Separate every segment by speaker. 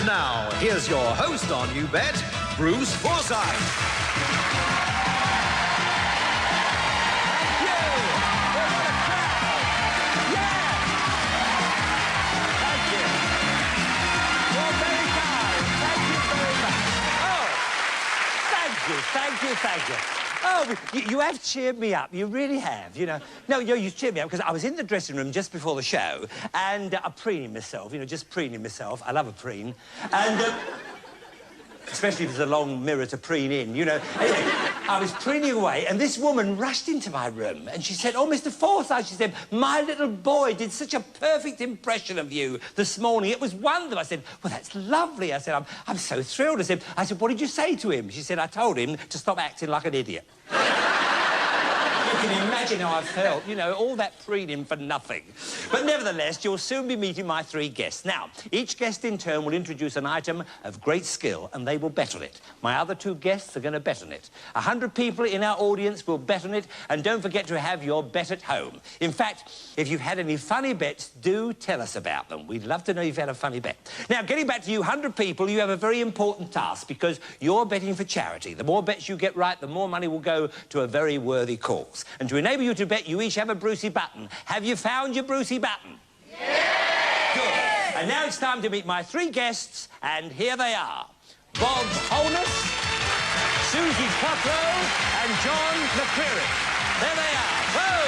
Speaker 1: now, here's your host on You Bet, Bruce Forsyth. Thank you. What a crowd. Yeah. Thank you. You're very kind. Thank you very much. Oh, thank you. Oh, you have cheered me up. You really have, you know. No, you cheered me up because I was in the dressing room just before the show and I'm preening myself, you know, just preening myself. I love a preen. And, especially if there's a long mirror to preen in, you know. I was preening away and this woman rushed into my room and she said, "Oh, Mr. Forsyth," she said, "my little boy did such a perfect impression of you this morning. It was wonderful." I said, "Well, that's lovely." I said, I'm so thrilled. I said, "What did you say to him?" She said, "I told him to stop acting like an idiot." You can imagine how I felt, you know, all that preening for nothing. But nevertheless, you'll soon be meeting my three guests. Now, each guest in turn will introduce an item of great skill and they will bet on it. My other two guests are going to bet on it. 100 people in our audience will bet on it, and don't forget to have your bet at home. In fact, if you've had any funny bets, do tell us about them. We'd love to know you've had a funny bet. Now, getting back to you, 100 people, you have a very important task because you're betting for charity. The more bets you get right, the more money will go to a very worthy cause. And to enable you to bet, you each have a Brucey button. Have you found your Brucey button? Yes! Good. And now it's time to meet my three guests, and here they are. Bob Holness, Susie Quattro, and John McCreary. There they are. Whoa!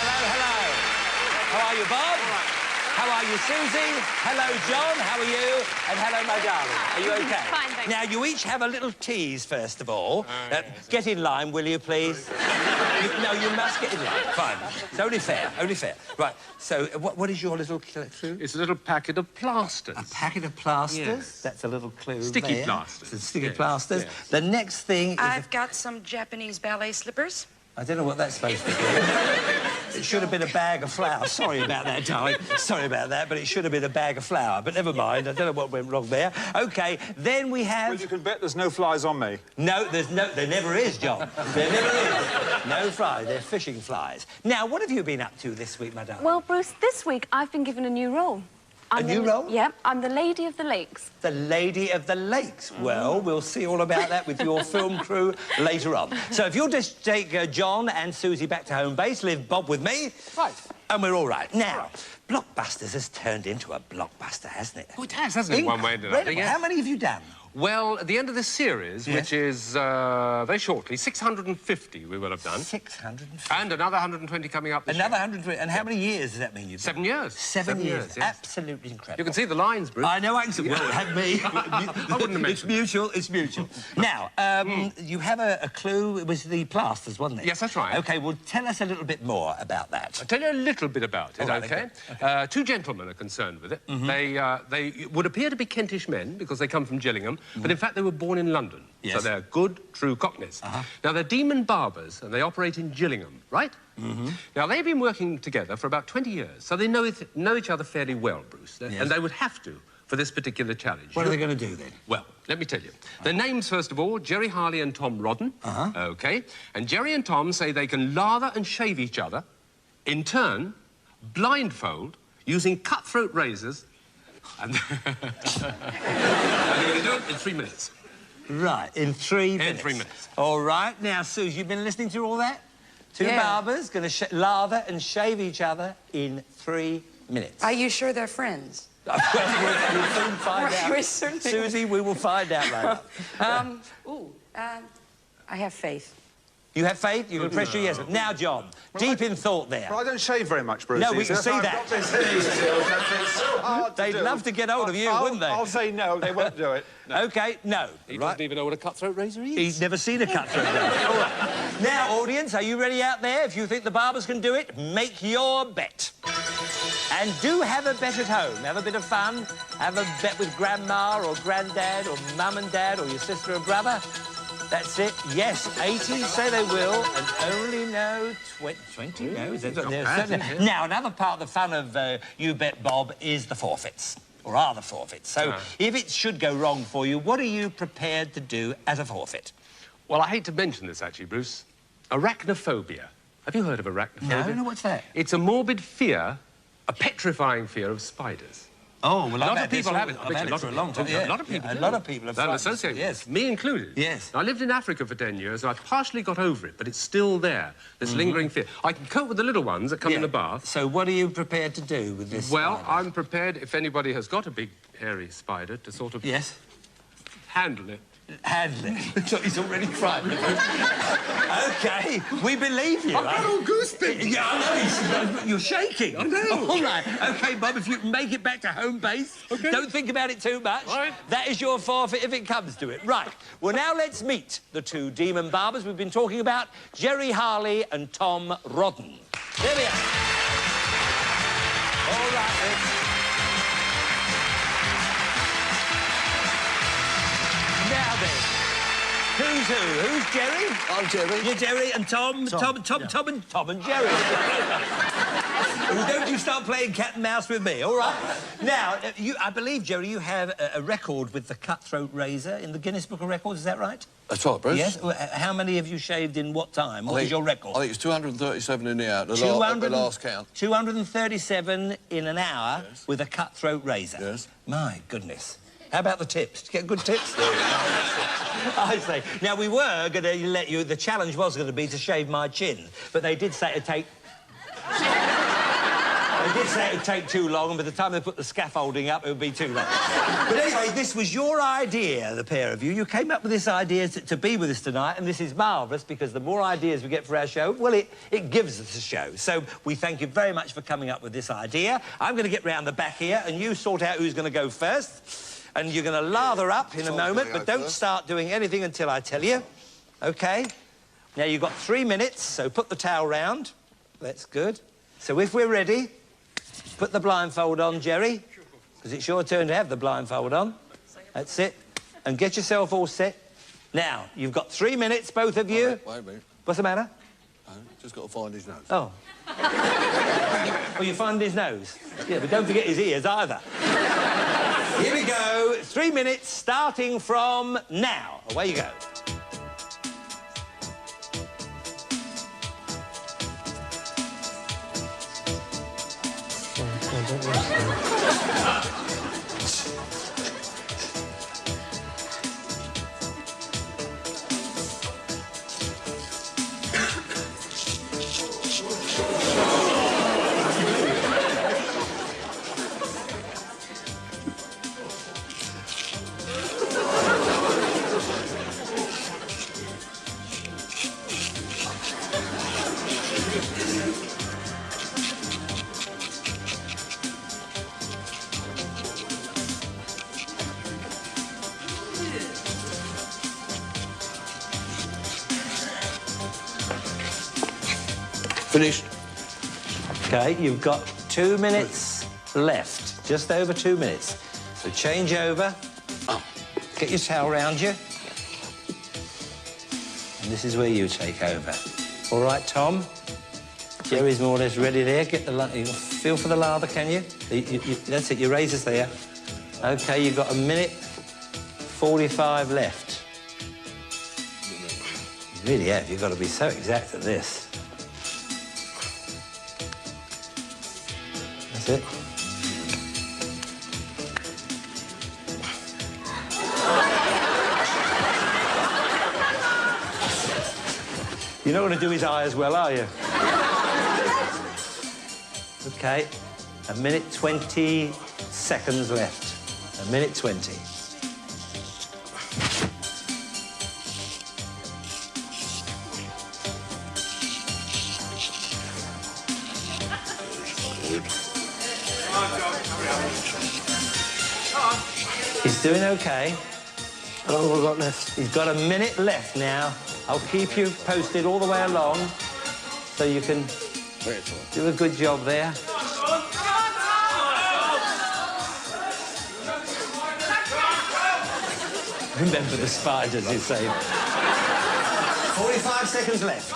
Speaker 1: Hello. How are you, Bob? How are you, Susie? Hello, John. How are you? And hello, my darling. Are you OK?
Speaker 2: Fine, thanks.
Speaker 1: Now, you each have a little tease, first of all.
Speaker 2: Yes.
Speaker 1: Get in line, will you, please? No, you must get in line. Fine. It's only fair. Right, so what is your little clue?
Speaker 3: It's a little packet of plasters.
Speaker 1: A packet of plasters?
Speaker 3: Yes.
Speaker 1: That's a little clue
Speaker 3: Sticky
Speaker 1: there.
Speaker 3: plasters.
Speaker 1: Some sticky
Speaker 3: Yes,
Speaker 1: plasters.
Speaker 3: yes.
Speaker 1: The next thing is...
Speaker 4: I've got some Japanese ballet slippers.
Speaker 1: I don't know what that's supposed to be. It should have been a bag of flour. Sorry about that, darling. Sorry about that, but it should have been a bag of flour. But never mind. I don't know what went wrong there. OK, then we have...
Speaker 5: Well, you can bet there's no flies on me.
Speaker 1: No, there never is, John. There never is. No flies. They're fishing flies. Now, what have you been up to this week, madame?
Speaker 2: Well, Bruce, this week I've been given a new role.
Speaker 1: A new role?
Speaker 2: Yeah, I'm the Lady of the Lakes.
Speaker 1: The Lady of the Lakes. Well, we'll see all about that with your film crew later on. So if you'll just take John and Susie back to home base, leave Bob with me.
Speaker 3: Right.
Speaker 1: And we're all right. Now, Blockbusters has turned into a blockbuster, hasn't it?
Speaker 3: Oh, it has, hasn't it? One way or another.
Speaker 1: Incredible. How many have you done?
Speaker 3: Well, at the end of this series,
Speaker 1: Yes.
Speaker 3: which is very shortly, 650 we will have done.
Speaker 1: 650.
Speaker 3: And another 120 coming up this
Speaker 1: Another
Speaker 3: year.
Speaker 1: 100. And how many years does that mean you've done?
Speaker 3: 7 years.
Speaker 1: 7 years.
Speaker 3: yes.
Speaker 1: Absolutely incredible.
Speaker 3: You can see the lines, Bruce.
Speaker 1: I know I can see. Well, have me.
Speaker 3: I wouldn't have
Speaker 1: It's mutual. It's mutual. Now, you have a clue. It was the plasters, wasn't it?
Speaker 3: Yes, that's right.
Speaker 1: OK, well, tell us a little bit more about that.
Speaker 3: I'll tell you a little bit about it,
Speaker 1: All right,
Speaker 3: OK?
Speaker 1: okay.
Speaker 3: Two gentlemen are concerned with it. They would appear to be Kentish men because they come from Gillingham, but in fact they were born in London.
Speaker 1: Yes.
Speaker 3: So they're good, true Cockneys. Now, they're demon barbers and they operate in Gillingham, right? Now, they've been working together for about 20 years, so they know each other fairly well, Bruce.
Speaker 1: Yes.
Speaker 3: And they would have to for this particular challenge.
Speaker 1: What are they going to do, then?
Speaker 3: Well, let me tell you. Their names, first of all, Jerry Harley and Tom Rodden. OK? And Jerry and Tom say they can lather and shave each other, in turn, blindfold, using cutthroat razors, and they're going to do it in 3 minutes.
Speaker 1: Right, in 3 minutes.
Speaker 3: In 3 minutes.
Speaker 1: All right. Now, Suze, you've been listening to all that? Two barbers going to lather and shave each other in 3 minutes.
Speaker 4: Are you sure they're friends?
Speaker 1: Well, we'll soon find out.
Speaker 4: We're certainly-
Speaker 1: Susie, we will find out later.
Speaker 4: I have faith.
Speaker 1: You have faith? You can press your yes. Now, John, deep in thought there.
Speaker 5: Well, I don't shave very much, Bruce.
Speaker 1: No, we can see that. They'd
Speaker 5: do.
Speaker 1: love to get hold of you, wouldn't they?
Speaker 5: I'll say no, they won't do it. No.
Speaker 1: OK, no.
Speaker 3: He doesn't even know what a cutthroat razor is.
Speaker 1: He's never seen a cutthroat razor. All right. Now, audience, are you ready out there? If you think the barbers can do it, make your bet. And do have a bet at home. Have a bit of fun. Have a bet with Grandma or Granddad or Mum and Dad or your sister or brother. That's it. Yes, 80 say they will, and only no 20 no. Now, another part of the fun of You Bet Bob is the forfeits, or are the forfeits. So, if it should go wrong for you, what are you prepared to do as a forfeit?
Speaker 3: Well, I hate to mention this, actually, Bruce. Arachnophobia. Have you heard of arachnophobia?
Speaker 1: No, what's that?
Speaker 3: It's a morbid fear, a petrifying fear of spiders.
Speaker 1: Oh, well,
Speaker 3: a lot of people have it.
Speaker 1: I've had it for a long time.
Speaker 3: A lot of people.
Speaker 1: A lot of people have
Speaker 3: They'll
Speaker 1: tried
Speaker 3: associate
Speaker 1: it.
Speaker 3: with
Speaker 1: Yes.
Speaker 3: it. Me included.
Speaker 1: Yes.
Speaker 3: I lived in Africa for 10 years. I partially got over it, but it's still there. This lingering fear. I can cope with the little ones that come in the bath.
Speaker 1: So what are you prepared to do with this
Speaker 3: Well,
Speaker 1: spider?
Speaker 3: I'm prepared, if anybody has got a big, hairy spider, to sort of...
Speaker 1: Yes?
Speaker 3: handle it.
Speaker 1: Handle it. So he's already frightened of you. OK, we believe you.
Speaker 3: I've got all goosebumps.
Speaker 1: Yeah, I know. You're shaking.
Speaker 3: I know.
Speaker 1: All right. OK, Bob, if you can make it back to home base, don't think about it too much.
Speaker 3: Right.
Speaker 1: That is your forfeit if it comes to it. Right. Well, now let's meet the two demon barbers we've been talking about, Jerry Harley and Tom Rodden. There we are. All right, then. Now then, who's who? Who's Jerry?
Speaker 6: I'm Jerry.
Speaker 1: You're Jerry and Tom and Jerry. Well, don't you start playing cat and mouse with me, all right? Now, I believe, Jerry, you have a record with the cutthroat razor in the Guinness Book of Records, is that right?
Speaker 6: That's right, Bruce.
Speaker 1: Yes? Well, how many have you shaved in what time? What is your record?
Speaker 6: I think it's 237 in the hour, the last count.
Speaker 1: 237 in an hour with a cutthroat razor?
Speaker 6: Yes.
Speaker 1: My goodness. How about the tips? Did you get good tips? I say. Now, we were going to let you... The challenge was going to be to shave my chin, but they did say it'd take... They did say it'd take too long, and by the time they put the scaffolding up, it would be too late. But anyway, this was your idea, the pair of you. You came up with this idea to be with us tonight, and this is marvellous, because the more ideas we get for our show, well, it gives us a show. So we thank you very much for coming up with this idea. I'm going to get round the back here, and you sort out who's going to go first. And you're going to lather up in a moment, but don't start doing anything until I tell you. OK? Now, you've got 3 minutes, so put the towel round. That's good. So if we're ready, put the blindfold on, Jerry, because it's your turn to have the blindfold on. That's it. And get yourself all set. Now, you've got 3 minutes, both of you.
Speaker 6: Wait a minute.
Speaker 1: What's the matter?
Speaker 6: Just got to find his nose.
Speaker 1: Oh. Well, you find his nose. Yeah, but don't forget his ears either. Here we go. 3 minutes, starting from now. Away you go.
Speaker 6: Finished.
Speaker 1: OK, you've got 2 minutes left. Just over 2 minutes. So change over. Get your towel round you. And this is where you take over. All right, Tom? Jerry's more or less ready there. Get the... You feel for the lather, can you? That's it, your razor's there. OK, you've got 1 minute 45 left. You really have. You've got to be so exact at this. That's it. You're not going to do his eye as well, are you? OK. 1 minute 20 seconds left. 1 minute 20. He's doing OK.
Speaker 6: How long have I got left?
Speaker 1: He's got 1 minute left now. I'll keep you posted all the way along so you can do a good job there. Remember the spiders, you say. 45 seconds left.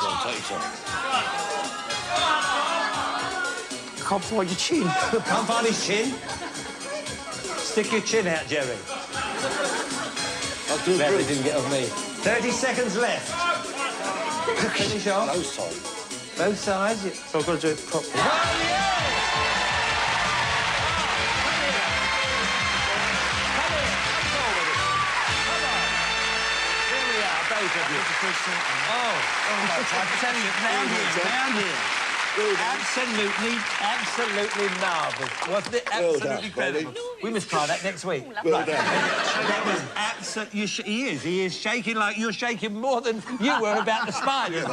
Speaker 6: Can't find your chin.
Speaker 1: Can't find his chin? Stick your chin out, Jerry.
Speaker 6: I'll do
Speaker 1: Glad
Speaker 6: it.
Speaker 1: they didn't get off me. 30 seconds left. Finish off.
Speaker 6: Both sides.
Speaker 1: Both sides. So I've got to do it properly. Oh, yeah! Absolutely marvellous. Wasn't it? Absolutely incredible. We must try that next week.
Speaker 6: Well done.
Speaker 1: That was absolutely... He is shaking like you're shaking more than you were about the spiders.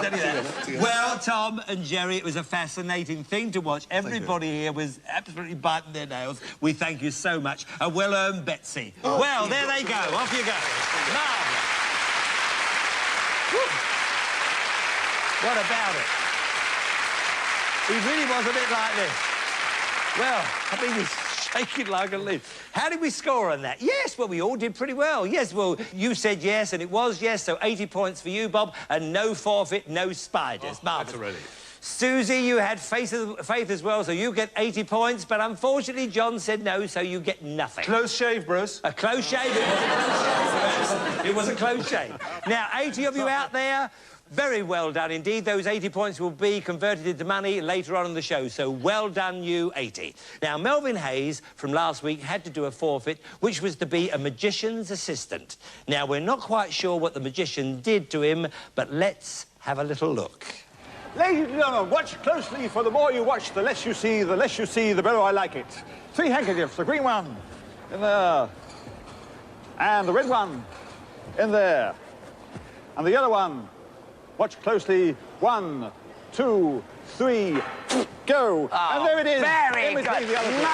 Speaker 1: Well, Tom and Jerry, it was a fascinating thing to watch. Everybody here was absolutely biting their nails. We thank you so much. A well-earned Betsy. Oh, well, there they go. Off you go. Marvellous. What about it? He really was a bit like this. Well, I think he's shaking like a leaf. How did we score on that? Yes, well, we all did pretty well. Yes, well, you said yes, and it was yes, so 80 points for you, Bob, and no forfeit, no spiders. Marvellous.
Speaker 3: Already.
Speaker 1: Susie, you had faith as well, so you get 80 points, but unfortunately, John said no, so you get nothing.
Speaker 5: Close shave, Bruce.
Speaker 1: A close shave? It was a close shave. It was a close shave. Now, 80 of you out there, very well done indeed. Those 80 points will be converted into money later on in the show, so well done, you 80. Now, Melvin Hayes from last week had to do a forfeit, which was to be a magician's assistant. Now, we're not quite sure what the magician did to him, but let's have a little look.
Speaker 5: Ladies and gentlemen, watch closely, for the more you watch, the less you see, the better I like it. 3 handkerchiefs, the green one in there, and the red one in there, and the yellow one. Watch closely. 1, 2, 3, go.
Speaker 4: Oh,
Speaker 5: and there it is.
Speaker 4: Very good.
Speaker 5: The other
Speaker 4: No.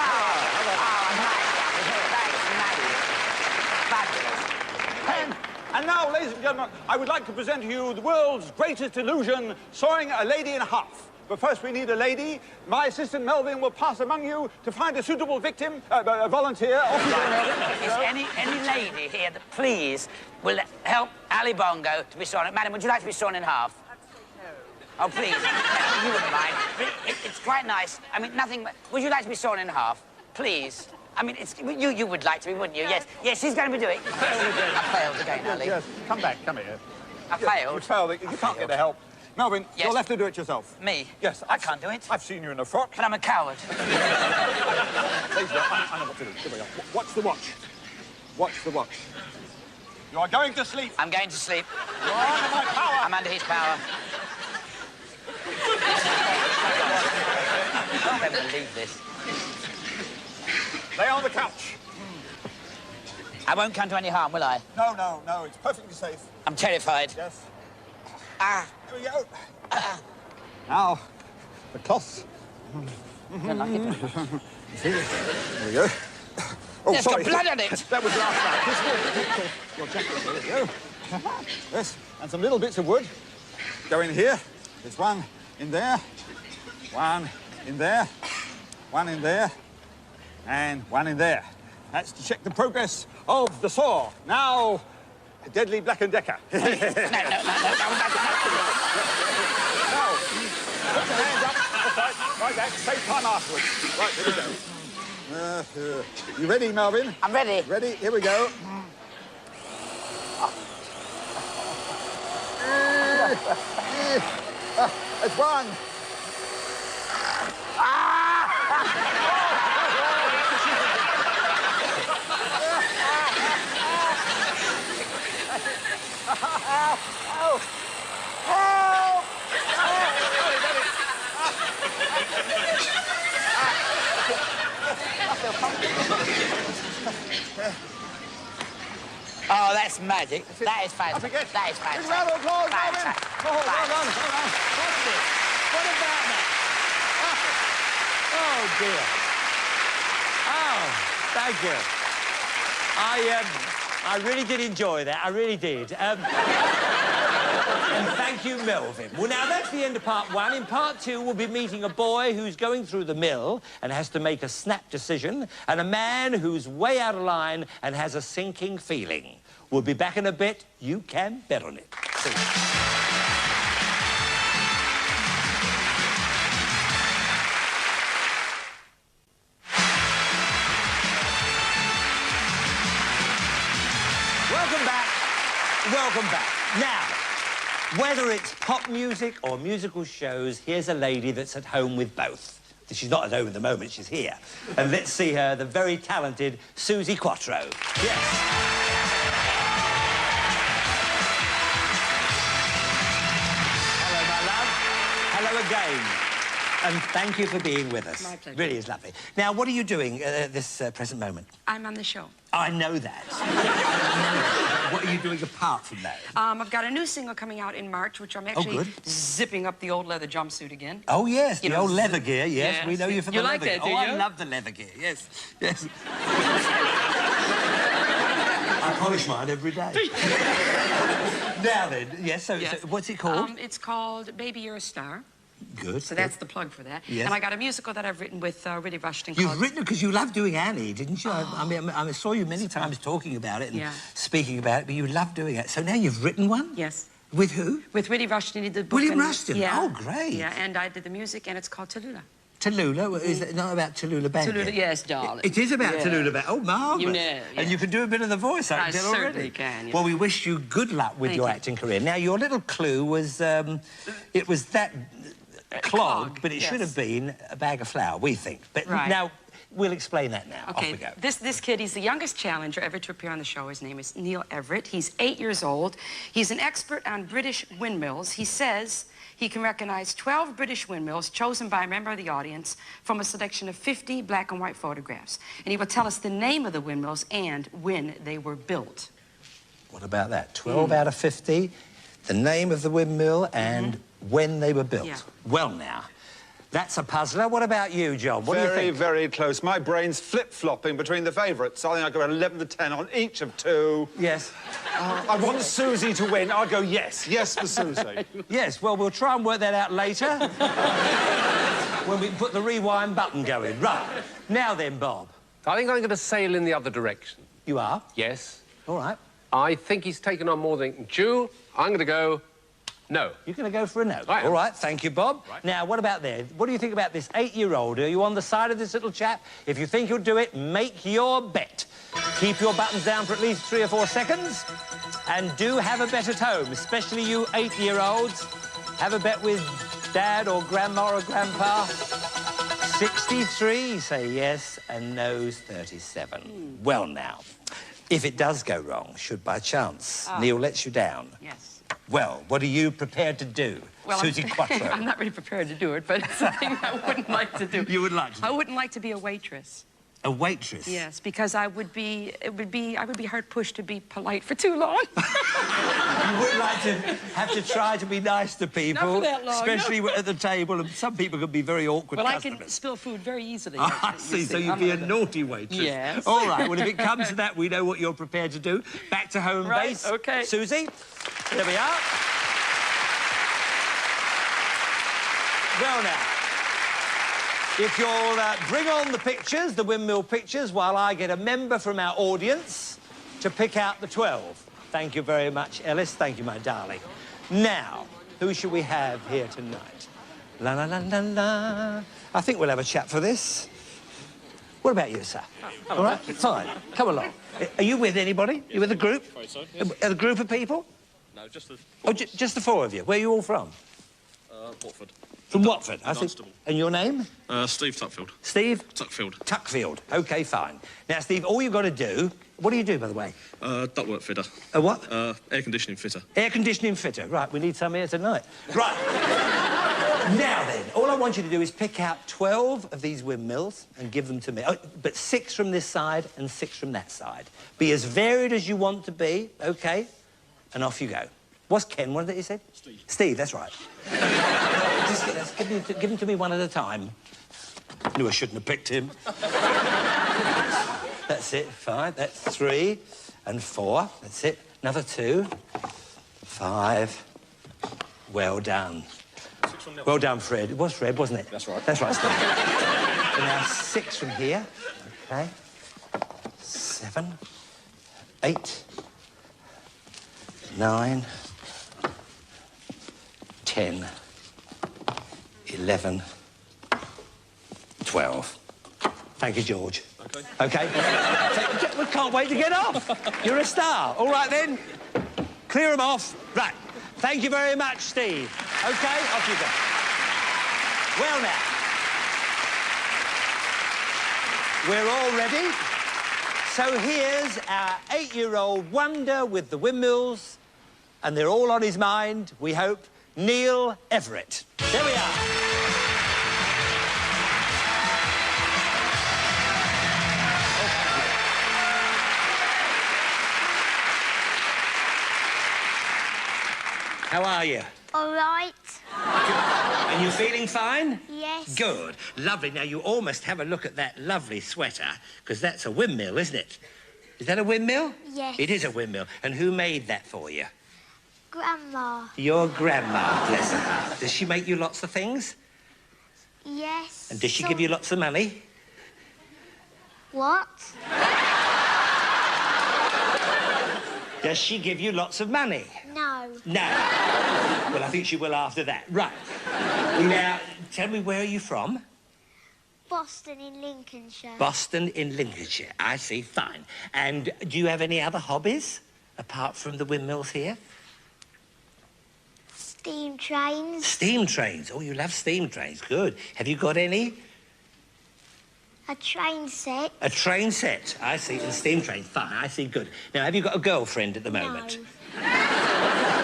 Speaker 5: And now, ladies and gentlemen, I would like to present to you the world's greatest illusion, sawing a lady in half. But first we need a lady. My assistant Melvin will pass among you to find a suitable victim, volunteer.
Speaker 7: Is any lady here that please will help Ali Bongo to be sawn? Madam, would you like to be sawn in half? Oh, please. No, you wouldn't mind. It's quite nice. I mean, nothing but... Would you like to be sawn in half? Please. I mean, you would like to be, wouldn't you? Yes. Yes, she's going to be doing it. I failed again, Ali.
Speaker 5: Yes, come back, come here.
Speaker 7: I failed.
Speaker 5: You failed. You can't get the help. Melvin,
Speaker 7: Yes.
Speaker 5: you'll have to do it yourself.
Speaker 7: Me?
Speaker 5: Yes.
Speaker 7: I can't do it.
Speaker 5: I've seen you in a frock.
Speaker 7: But I'm a coward.
Speaker 5: Ladies and gentlemen, I know what to do. Here we go. Watch the watch. Watch the watch. You are going to sleep.
Speaker 7: I'm going to sleep.
Speaker 5: You're under my power.
Speaker 7: I'm under his power. I don't believe this.
Speaker 5: Lay on the couch.
Speaker 7: I won't come to any harm, will I?
Speaker 5: No, no, no. It's perfectly safe.
Speaker 7: I'm terrified.
Speaker 5: Yes.
Speaker 7: Ah.
Speaker 5: Here we go. Now, the cloth.
Speaker 7: I don't like it.
Speaker 5: Here we go. Oh,
Speaker 7: There's
Speaker 5: sorry.
Speaker 7: got blood on it.
Speaker 5: That was last night. Your jacket. There we go. Yes, and some little bits of wood go in here. There's one in there, one in there, one in there, and one in there. That's to check the progress of the saw. Now, a deadly Black & Decker.
Speaker 7: No.
Speaker 5: Now, put your hands up. That's right. Right back. Save time afterwards. Right, here we go. You ready, Melvin?
Speaker 7: I'm ready.
Speaker 5: Ready? Here we go. It's one.
Speaker 7: Oh, that's magic. That is fantastic. That is
Speaker 5: Big
Speaker 7: fantastic.
Speaker 5: round of applause, Melvin.
Speaker 7: Fantastic.
Speaker 5: Oh, well done.
Speaker 1: What's this? What about that? Oh, dear. Oh, thank you. I really did enjoy that. I really did. And thank you, Melvin. Well, now, that's the end of part 1. In part 2, we'll be meeting a boy who's going through the mill and has to make a snap decision, and a man who's way out of line and has a sinking feeling. We'll be back in a bit. You can bet on it. See you. Welcome back. Now, whether it's pop music or musical shows, here's a lady that's at home with both. She's not at home at the moment, she's here. And let's see her, the very talented Susie Quattro. Yes. game. And thank you for being with us.
Speaker 4: My pleasure.
Speaker 1: Really is lovely. Now, what are you doing at this present moment?
Speaker 4: I'm on the show.
Speaker 1: I know that. What are you doing apart from that?
Speaker 4: I've got a new single coming out in March, which I'm actually
Speaker 1: good.
Speaker 4: zipping up the old leather jumpsuit again.
Speaker 1: Oh, yes,
Speaker 4: You
Speaker 1: the
Speaker 4: know,
Speaker 1: old leather gear, yes.
Speaker 4: yes.
Speaker 1: We know you for the
Speaker 4: You
Speaker 1: leather
Speaker 4: like
Speaker 1: gear.
Speaker 4: that, do
Speaker 1: Oh, I
Speaker 4: you?
Speaker 1: love the leather gear, yes, yes. I polish mine every day. Now then, yes, so what's it called?
Speaker 4: It's called Baby You're a Star.
Speaker 1: Good.
Speaker 4: So that's the plug for that.
Speaker 1: Yes.
Speaker 4: And I got a musical that I've written with Ridley Rushton.
Speaker 1: You've written it because you love doing Annie, didn't you? I mean, I saw you many times talking about it and speaking about it, but you love doing it. So now you've written one?
Speaker 4: Yes.
Speaker 1: With who?
Speaker 4: With Ridley Rushton. He did the book.
Speaker 1: William
Speaker 4: and-
Speaker 1: Rushton?
Speaker 4: Yeah.
Speaker 1: Oh, great.
Speaker 4: Yeah, and I did the music, and it's called Tallulah.
Speaker 1: Tallulah? Is it not about Tallulah Bank?
Speaker 4: Tallulah, yes, darling.
Speaker 1: It is about Tallulah Bank. Oh, marvellous.
Speaker 4: You know,
Speaker 1: And you can do a bit of the voice, I can tell already.
Speaker 4: certainly can, yeah.
Speaker 1: Well, we wish you good luck with your acting career. Now, your little clue was, it was that clog, but it should have been a bag of flour, we think. But now, we'll explain that now.
Speaker 4: Okay,
Speaker 1: Off we go.
Speaker 4: this kid, he's the youngest challenger ever to appear on the show. His name is Neil Everett. He's 8 years old. He's an expert on British windmills. He says he can recognize 12 British windmills chosen by a member of the audience from a selection of 50 black and white photographs. And he will tell us the name of the windmills and when they were built.
Speaker 1: What about that? 12 out of 50, the name of the windmill and when they were built.
Speaker 4: Yeah.
Speaker 1: Well, now, that's a puzzler. What about you, John? What do you think?
Speaker 5: Very close. My brain's flip-flopping between the favourites. I think I'd go 11 to 10 on each of two.
Speaker 1: Yes.
Speaker 5: I want Susie to win. I'd go yes. Yes for Susie.
Speaker 1: Yes, well, we'll try and work that out later. When we put the rewind button going. Right. Now then, Bob.
Speaker 3: I think I'm going to sail in the other direction.
Speaker 1: You are?
Speaker 3: Yes.
Speaker 1: All right.
Speaker 3: I think he's taken on more than Jew. I'm going to go no.
Speaker 1: You're going to go for a no.
Speaker 3: I am.
Speaker 1: All right, thank you, Bob.
Speaker 3: Right.
Speaker 1: Now, what about there? What do you think about this 8-year-old? Are you on the side of this little chap? If you think he'll do it, make your bet. Keep your buttons down for at least 3 or 4 seconds. And do have a bet at home, especially you 8-year-olds. Have a bet with Dad or Grandma or Grandpa. 63 say yes and no's 37. Well, now, if it does go wrong, should by chance Neil lets you down...
Speaker 4: Yes.
Speaker 1: Well, what are you prepared to do, Susie Quattro?
Speaker 4: I'm not really prepared to do it, but it's something I wouldn't like to do.
Speaker 1: You would like to do
Speaker 4: I wouldn't like to be a waitress.
Speaker 1: A waitress?
Speaker 4: Yes, because I would be hard pushed to be polite for too long.
Speaker 1: You would like to have to try to be nice to people,
Speaker 4: Not for that long,
Speaker 1: especially at the table, and some people can be very awkward
Speaker 4: Well,
Speaker 1: customers.
Speaker 4: I can spill food very easily.
Speaker 1: I see, so you'd be a naughty waitress.
Speaker 4: Yes.
Speaker 1: All right, well, if it comes to that, we know what you're prepared to do. Back to home base.
Speaker 4: OK.
Speaker 1: Susie, there we are. Well, now, if you'll bring on the pictures, the windmill pictures, while I get a member from our audience to pick out the 12. Thank you very much, Ellis. Thank you, my darling. Now, who should we have here tonight? La, la, la, la, la. I think we'll have a chat for this. What about you, sir? All right, fine. Come along. Are you with anybody? You with a group?
Speaker 8: So, yes.
Speaker 1: A group of people?
Speaker 8: No, just the...
Speaker 1: Oh, just the 4 of you. Where are you all from?
Speaker 8: Watford.
Speaker 1: From Watford, I think.
Speaker 8: Dunstable.
Speaker 1: And your name?
Speaker 8: Steve Tuckfield.
Speaker 1: Steve?
Speaker 8: Tuckfield.
Speaker 1: Tuckfield. OK, fine. Now, Steve, all you've got to do... What do you do, by the way?
Speaker 8: Ductwork fitter.
Speaker 1: A what?
Speaker 8: Air conditioning fitter.
Speaker 1: Air conditioning fitter. Right, we need some here tonight. Right. Now, then, all I want you to do is pick out 12 of these windmills and give them to me. Oh, but 6 from this side and 6 from that side. Be as varied as you want to be, OK? And off you go. What's Ken, one that you said?
Speaker 8: Steve.
Speaker 1: Steve, that's right. Just give them to me one at a time. Knew I shouldn't have picked him. That's it, 5. That's 3 and 4. That's it. Another 2. 5. Well done. Well done, Fred. It was Fred, wasn't it?
Speaker 8: That's right.
Speaker 1: That's right, Steve. So now 6 from here. OK. 7. 8. 9. 10. 11. 12. Thank you, George. OK. We can't wait to get off. You're a star. All right, then. Clear them off. Right. Thank you very much, Steve. OK, off you go. Well, now. We're all ready. So here's our 8-year-old wonder with the windmills, and they're all on his mind, we hope, Neil Everett. There we are. How are you?
Speaker 9: All right.
Speaker 1: And you feeling fine?
Speaker 9: Yes.
Speaker 1: Good. Lovely. Now, you all must have a look at that lovely sweater, because that's a windmill, isn't it? Is that a windmill?
Speaker 9: Yes.
Speaker 1: It is a windmill. And who made that for you?
Speaker 9: Grandma.
Speaker 1: Your grandma, bless her heart. Does she make you lots of things?
Speaker 9: Yes.
Speaker 1: And does she give you lots of money?
Speaker 9: What?
Speaker 1: Does she give you lots of money?
Speaker 9: No.
Speaker 1: No. Well, I think she will after that. Right. Now, tell me, where are you from?
Speaker 9: Boston in Lincolnshire.
Speaker 1: Boston in Lincolnshire. I see. Fine. And do you have any other hobbies apart from the windmills here?
Speaker 9: Steam trains.
Speaker 1: Steam trains. Oh, you love steam trains. Good. Have you got any?
Speaker 9: A train set.
Speaker 1: A train set. I see. And steam trains. Fine. I see. Good. Now, have you got a girlfriend at the moment?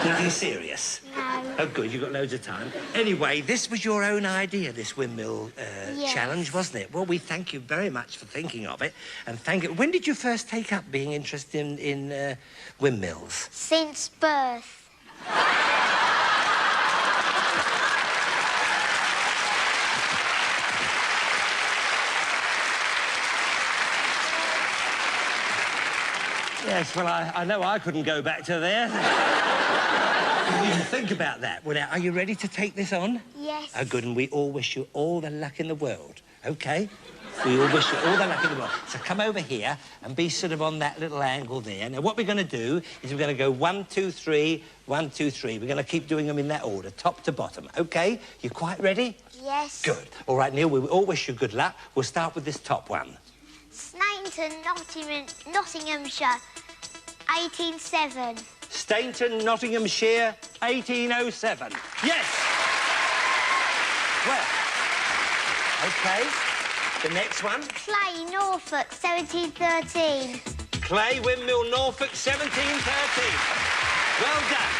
Speaker 1: Nothing serious?
Speaker 9: No.
Speaker 1: Oh, good. You've got loads of time. Anyway, this was your own idea, this windmill
Speaker 9: Yes.
Speaker 1: challenge, wasn't it? Well, we thank you very much for thinking of it. And thank you. When did you first take up being interested in windmills?
Speaker 9: Since birth.
Speaker 1: Yes, well, I know I couldn't go back to there. You can think about that. Well, now, are you ready to take this on?
Speaker 9: Yes.
Speaker 1: Oh, good, and we all wish you all the luck in the world, OK? We all wish you all the luck in the world. So come over here and be sort of on that little angle there. Now, what we're going to do is we're going to go 1, 2, 3, 1, 2, 3. We're going to keep doing them in that order, top to bottom, OK? You quite ready?
Speaker 9: Yes.
Speaker 1: Good. All right, Neil, we all wish you good luck. We'll start with this top one.
Speaker 9: Stainton, Nottinghamshire, 1807.
Speaker 1: Stainton, Nottinghamshire, 1807. Yes! Well, OK. The next one.
Speaker 9: Clay, Norfolk, 1713.
Speaker 1: Clay, Windmill, Norfolk, 1713. Well done.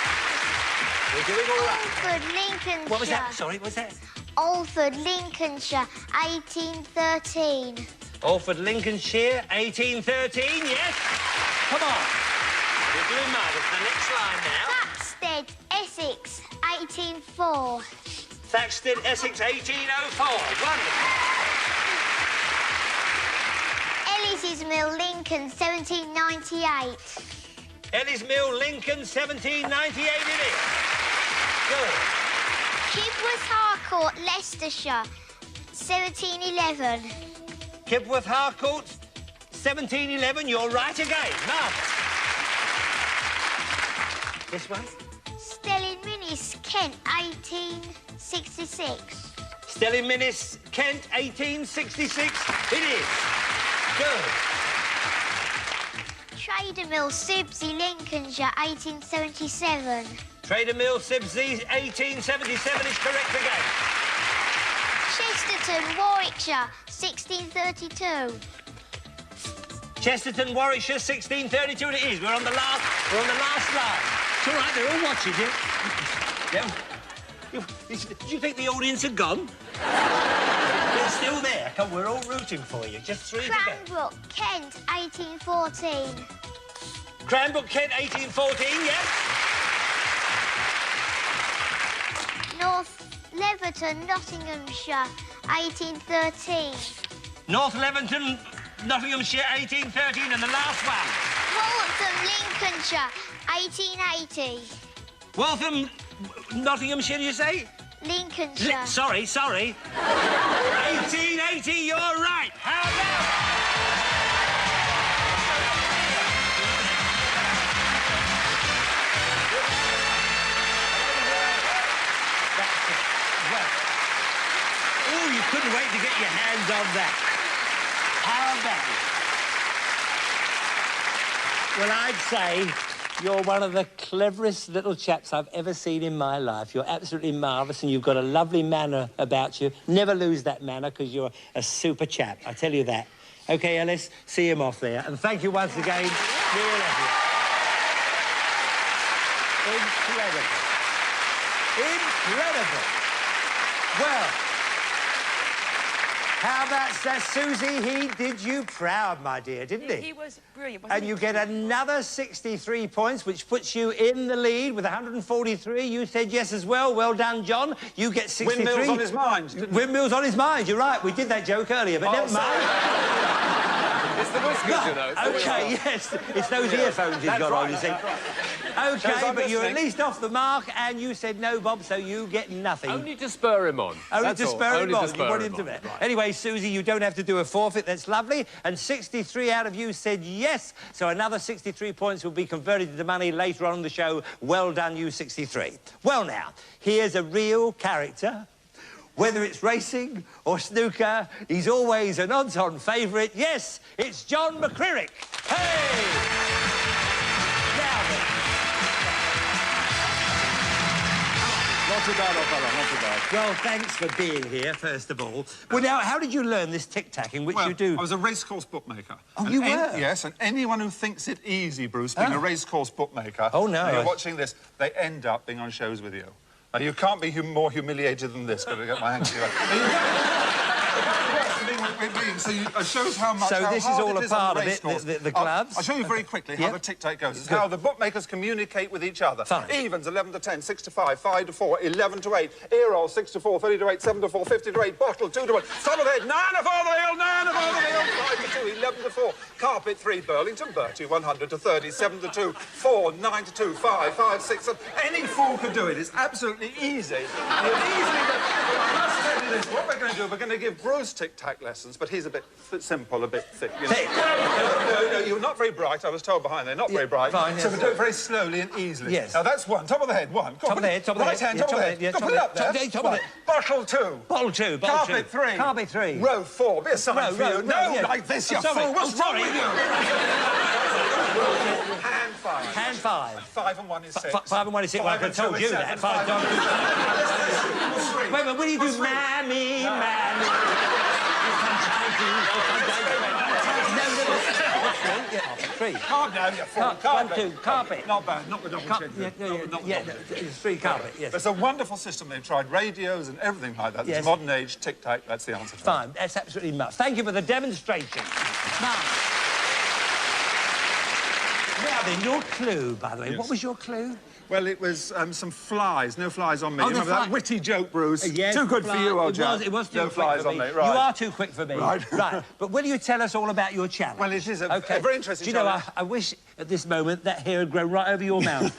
Speaker 1: We're doing all right.
Speaker 9: Alford, Lincolnshire.
Speaker 1: What was that? Sorry, what was that?
Speaker 9: Alford, Lincolnshire, 1813.
Speaker 1: Alford, Lincolnshire, 1813, yes. Come on. You're doing marvellous. The next line now.
Speaker 9: Thaxted, Essex, 1804.
Speaker 1: Thaxted, Essex, 1804. Wonderful.
Speaker 9: Ellie's Mill, Lincoln, 1798.
Speaker 1: Ellie's Mill, Lincoln, 1798 it is. Good.
Speaker 9: Kibworth Harcourt, Leicestershire, 1711.
Speaker 1: Kibworth Harcourt, 1711. You're right again. Marvellous. This one.
Speaker 9: Stelling Minnis, Kent, 1866.
Speaker 1: Stelling Minnis, Kent, 1866. It is. Good.
Speaker 9: Trader Mill, Sibsey, Lincolnshire, 1877.
Speaker 1: Trader Mill, Sibsey, 1877 is correct again.
Speaker 9: Chesterton, Warwickshire, 1632.
Speaker 1: Chesterton, Warwickshire, 1632 it is. We're on the last line. It's all right, they're all watching you. Did you think the audience had gone? They're still there. Come, we're all rooting for you. Just 3 to go.
Speaker 9: Cranbrook, Kent, 1814.
Speaker 1: Cranbrook, Kent, 1814, yes.
Speaker 9: North Leverton, Nottinghamshire, 1813.
Speaker 1: North Leventon, Nottinghamshire, 1813, and the last one.
Speaker 9: Waltham, Lincolnshire, 1880.
Speaker 1: Waltham, Nottinghamshire, you say?
Speaker 9: Lincolnshire.
Speaker 1: Sorry. 1880, you're right. How about? Well, oh, you couldn't wait to get your hands on that. How about it? Well, I'd say you're one of the cleverest little chaps I've ever seen in my life. You're absolutely marvellous and you've got a lovely manner about you. Never lose that manner because you're a super chap, I tell you that. OK, Ellis, see him off there. And thank you once again, Neil Everett. Incredible. Incredible. Well, How about that, Susie? He did you proud, my dear, didn't he?
Speaker 4: He was brilliant, wasn't
Speaker 1: And
Speaker 4: he?
Speaker 1: you get another 63 points, which puts you in the lead with 143. You said yes as well. Well done, John. You get 63.
Speaker 5: Windmills on his mind.
Speaker 1: Windmills on his mind. You're right. We did that joke earlier, but never mind.
Speaker 3: It's the whiskers, you know.
Speaker 1: OK, yes. It's those earphones he's got on, you see. OK, but you're at least off the mark, and you said no, Bob, so you get nothing.
Speaker 3: Only to spur him on.
Speaker 1: Only
Speaker 3: That's
Speaker 1: to
Speaker 3: all.
Speaker 1: spur him
Speaker 3: Only to
Speaker 1: on.
Speaker 3: spur
Speaker 1: You want
Speaker 3: him
Speaker 1: him to
Speaker 3: on.
Speaker 1: bet.
Speaker 3: Right.
Speaker 1: Anyway, Susie, you don't have to do a forfeit. That's lovely. And 63 out of you said yes. So another 63 points will be converted into money later on in the show. Well done, you 63. Well, now, here's a real character. Whether it's racing or snooker, he's always an odds-on favourite. Yes, it's John McCririck. Hey! Now then.
Speaker 5: Not too bad, old fella, not too bad.
Speaker 1: Well, thanks for being here, first of all. Well, now, how did you learn this tic-tacking, which
Speaker 5: Well,
Speaker 1: you do?
Speaker 5: I was a racecourse bookmaker.
Speaker 1: Oh,
Speaker 5: And
Speaker 1: you were?
Speaker 5: Yes, and anyone who thinks it easy, Bruce, being a racecourse bookmaker...
Speaker 1: Oh, no.
Speaker 5: and you're watching this, they end up being on shows with you. Now, you can't be more humiliated than this. Got to get my hands together. So it shows how much.
Speaker 1: So
Speaker 5: how
Speaker 1: this is
Speaker 5: hard
Speaker 1: all
Speaker 5: it
Speaker 1: a
Speaker 5: is on
Speaker 1: part
Speaker 5: the
Speaker 1: of it,
Speaker 5: racecourse.
Speaker 1: the gloves.
Speaker 5: I'll show you very quickly how
Speaker 1: Yep.
Speaker 5: the tic-tac goes. It's
Speaker 1: Good.
Speaker 5: how the bookmakers communicate with each other.
Speaker 1: Fine.
Speaker 5: Evens, 11 to 10, 6 to 5, 5 to 4, 11 to 8, ear roll, 6 to 4, 30 to 8, 7 to 4, 50 to 8, bottle, 2 to 1, top of the head, 9 to 4, the hill, 9 to 4, the hill, 5 to 2, 11 to 4, carpet 3, Burlington, Bertie, 100 to 30, 7 to 2, 4, 9 to 2, 5, 5, 6, 7. Any fool could do it. It's absolutely easy. And you'll easily get... I must tell you this, what we're going to do, we're going to give Bruce tic-tac lessons, but he's a bit simple, a bit thick, you know.
Speaker 1: Thick?
Speaker 5: No, you're not very bright. I was told behind there, not very bright.
Speaker 1: fine,
Speaker 5: So
Speaker 1: yes.
Speaker 5: we do it very slowly and easily.
Speaker 1: Yes.
Speaker 5: Now, that's one. Top of the head, one.
Speaker 1: Top of the head, top of the
Speaker 5: right
Speaker 1: head.
Speaker 5: hand,
Speaker 1: Yeah,
Speaker 5: top of the head.
Speaker 1: yeah,
Speaker 5: Go
Speaker 1: top
Speaker 5: put
Speaker 1: of
Speaker 5: it up
Speaker 1: the
Speaker 5: there.
Speaker 1: head, top of the head.
Speaker 5: Bottle 2.
Speaker 1: Bottle 2, bottle 2.
Speaker 5: Carpet 3.
Speaker 1: Carpet 3.
Speaker 5: Row 4. Be a sign
Speaker 1: Row,
Speaker 5: for you.
Speaker 1: row,
Speaker 5: No,
Speaker 1: yeah.
Speaker 5: like this, you
Speaker 1: Oh, sorry.
Speaker 5: fool. What's
Speaker 1: Oh,
Speaker 5: wrong
Speaker 1: sorry.
Speaker 5: with you? Hand 5.
Speaker 1: Hand 5.
Speaker 5: 5 and 1 is 6.
Speaker 1: 5 and 1 is 6. Well, I could have told you that. 5 times. Wait a minute, will you do mammy, mammy? Three.
Speaker 5: Calm down, you fool.
Speaker 1: One, two, carpet.
Speaker 5: Not bad. Not the double chin.
Speaker 1: It's 3 carpet, yes.
Speaker 5: It's a wonderful system. They've tried radios and everything like that.
Speaker 1: Yes.
Speaker 5: This modern age tic-tac, that's the answer to it.
Speaker 1: Fine, that's absolutely much. Thank you for the demonstration. Now then, your clue, by the way.
Speaker 5: Yes.
Speaker 1: What was your clue?
Speaker 5: Well, it was some flies. No flies on me.
Speaker 1: Oh,
Speaker 5: You
Speaker 1: the
Speaker 5: remember that
Speaker 1: fly-
Speaker 5: witty joke, Bruce?
Speaker 1: Yes,
Speaker 5: Too good
Speaker 1: the
Speaker 5: for
Speaker 1: fly-
Speaker 5: you, old chap.
Speaker 1: It was too
Speaker 5: no
Speaker 1: quick
Speaker 5: flies
Speaker 1: for
Speaker 5: on
Speaker 1: me.
Speaker 5: me. Right.
Speaker 1: You are too quick for me.
Speaker 5: Right.
Speaker 1: Right. But will you tell us all about your challenge?
Speaker 5: Well, it is a
Speaker 1: okay.
Speaker 5: very interesting
Speaker 1: Do you know,
Speaker 5: challenge.
Speaker 1: I wish at this moment that hair had grown right over your mouth.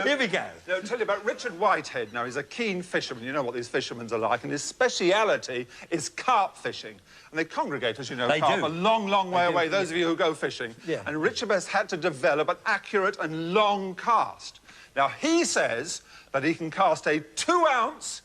Speaker 1: Here we go.
Speaker 5: Now, I'll tell you about Richard Whitehead. Now, he's a keen fisherman. You know what these fishermen are like. And his speciality is carp fishing. And they congregate, as you know,
Speaker 1: They
Speaker 5: carp
Speaker 1: do.
Speaker 5: a long, long way
Speaker 1: They do,
Speaker 5: away,
Speaker 1: yeah.
Speaker 5: those of you who go fishing.
Speaker 1: Yeah.
Speaker 5: And Richard has had to develop an accurate and long cast. Now, he says that he can cast a 2-ounce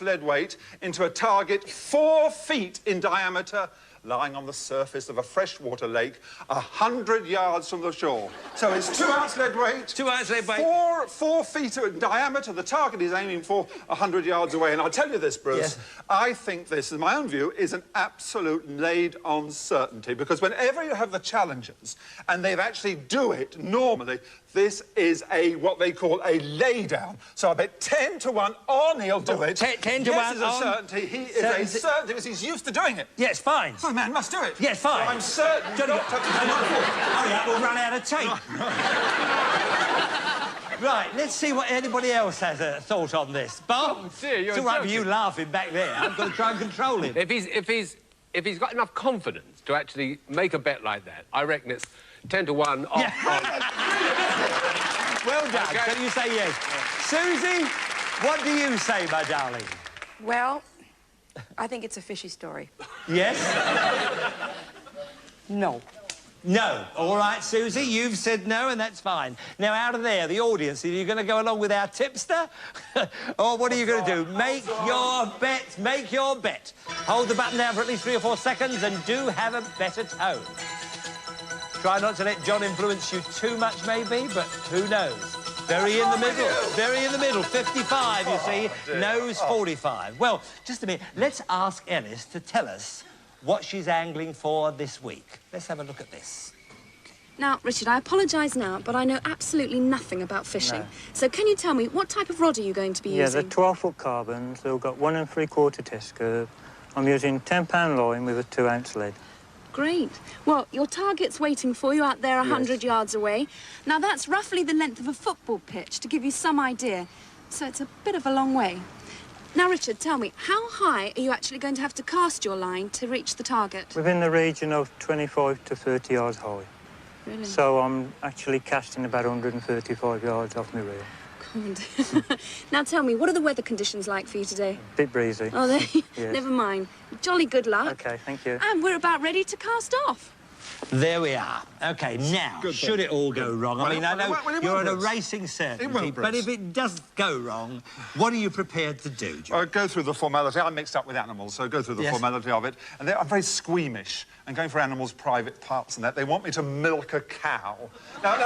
Speaker 5: lead weight into a target 4 feet in diameter, lying on the surface of a freshwater lake 100 yards from the shore. So it's 2-ounce lead weight.
Speaker 1: 2-ounce lead weight.
Speaker 5: 4 feet in diameter. The target he's aiming for 100 yards away. And I'll tell you this, Bruce.
Speaker 1: Yes.
Speaker 5: I think this, in my own view, is an absolute laid-on certainty. Because whenever you have the challengers and they actually do it normally, this is what they call a lay-down. So I bet 10 to 1 on he'll do it.
Speaker 1: 10 to 1
Speaker 5: This is a
Speaker 1: on.
Speaker 5: certainty. He is a certainty because he's used to doing it.
Speaker 1: Yes, fine.
Speaker 5: So the man must do it.
Speaker 1: Yes, fine.
Speaker 5: So I'm certain
Speaker 1: Johnny,
Speaker 5: not to...
Speaker 1: hurry up, we'll run out of tape. Right, let's see what anybody else has a thought on this. Bob?
Speaker 3: Oh, dear, you're
Speaker 1: it's all right for you
Speaker 3: joking.
Speaker 1: laughing back there. I've got to try and control him.
Speaker 3: If he's got enough confidence to actually make a bet like that, I reckon it's 10 to 1 off.
Speaker 1: Well done.
Speaker 3: Okay.
Speaker 1: So you say yes. Susie, what do you say, my darling?
Speaker 4: Well, I think it's a fishy story.
Speaker 1: Yes?
Speaker 4: No.
Speaker 1: No. All right, Susie, you've said no, and that's fine. Now, out of there, the audience, are you going to go along with our tipster? Or what are you going to do? Make your bet. Make your bet. Hold the button down for at least 3 or 4 seconds and do have a better tone. Try not to let John influence you too much, maybe, but who knows? Very in the middle. Very in the middle. 55, you see. No's 45. Well, just a minute. Let's ask Ellis to tell us what she's angling for this week. Let's have a look at this.
Speaker 2: Now, Richard, I apologise now, but I know absolutely nothing about fishing.
Speaker 10: No.
Speaker 2: So can you tell me, what type of rod are you going to be using?
Speaker 10: They're 12-foot carbons. They've got 1 3/4 test curve. I'm using 10-pound line with a 2-ounce lead.
Speaker 2: Great. Well, your target's waiting for you out there 100 yards away. Now, that's roughly the length of a football pitch, to give you some idea. So it's a bit of a long way. Now, Richard, tell me, how high are you actually going to have to cast your line to reach the target?
Speaker 10: Within the region of 25 to 30 yards high.
Speaker 2: Really?
Speaker 10: So I'm actually casting about 135 yards off my reel.
Speaker 2: God. Now, tell me, what are the weather conditions like for you today?
Speaker 10: Bit breezy.
Speaker 2: Oh, they?
Speaker 10: Yes.
Speaker 2: Never mind. Jolly good luck.
Speaker 10: OK, thank you.
Speaker 2: And we're about ready to cast off.
Speaker 1: There we are. OK, now, should it all go wrong? I mean, I know you're at a racing certainty, but if it does go wrong, what are you prepared to do, John?
Speaker 5: Go through the formality. I'm mixed up with animals, so go through the formality of it. And I'm very squeamish and going for animals' private parts and that. They want me to milk a cow. No,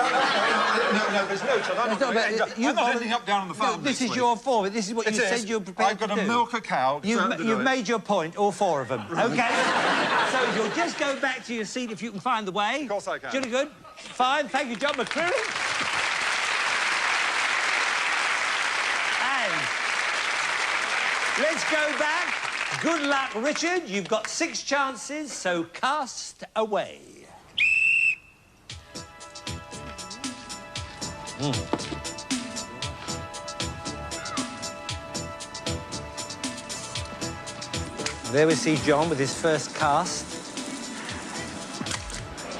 Speaker 5: there's no chance. I'm not ending up down on the farm
Speaker 1: this is your form. This is what you said you're prepared to do.
Speaker 5: I've got to milk a cow.
Speaker 1: You've made your point, all 4 of them. OK? So you'll just go back to your seat if you can find the way.
Speaker 5: Of course I can.
Speaker 1: Jolly good. Fine. Thank you, John McCreary. And let's go back. Good luck, Richard. You've got 6 chances, so cast away. There we see John with his first cast.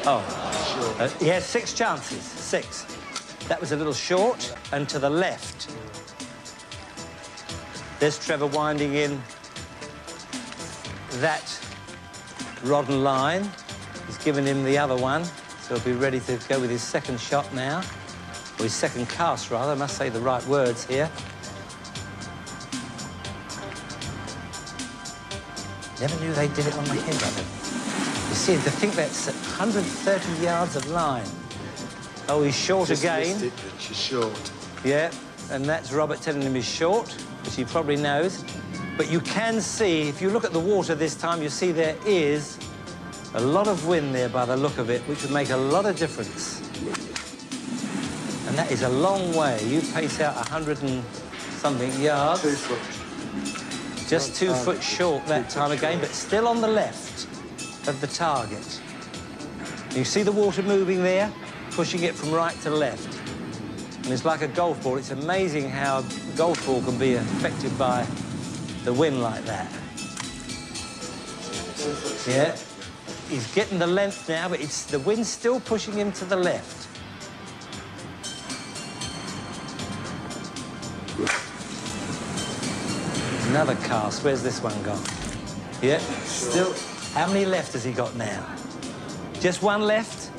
Speaker 1: Oh, he has 6 chances. 6. That was a little short, and to the left. There's Trevor winding in that rod and line. He's given him the other one, so he'll be ready to go with his second shot now. Or his second cast, rather. I must say the right words here. Never knew they did it on the head like that. You see, to think that's 130 yards of line. Oh, he's short again.
Speaker 6: She's short.
Speaker 1: Yeah, and that's Robert telling him he's short, which he probably knows. But you can see, if you look at the water this time, you see there is a lot of wind there by the look of it, which would make a lot of difference. And that is a long way. You pace out 100 and something yards.
Speaker 6: 2 foot.
Speaker 1: Just 2 foot short that time again, but still on the left of the target. You see the water moving there, pushing it from right to left. And it's like a golf ball. It's amazing how a golf ball can be affected by the wind like that. Yeah. He's getting the length now, but it's the wind's still pushing him to the left. Another cast. Where's this one gone? Yeah, still. How many left has he got now? Just 1 left?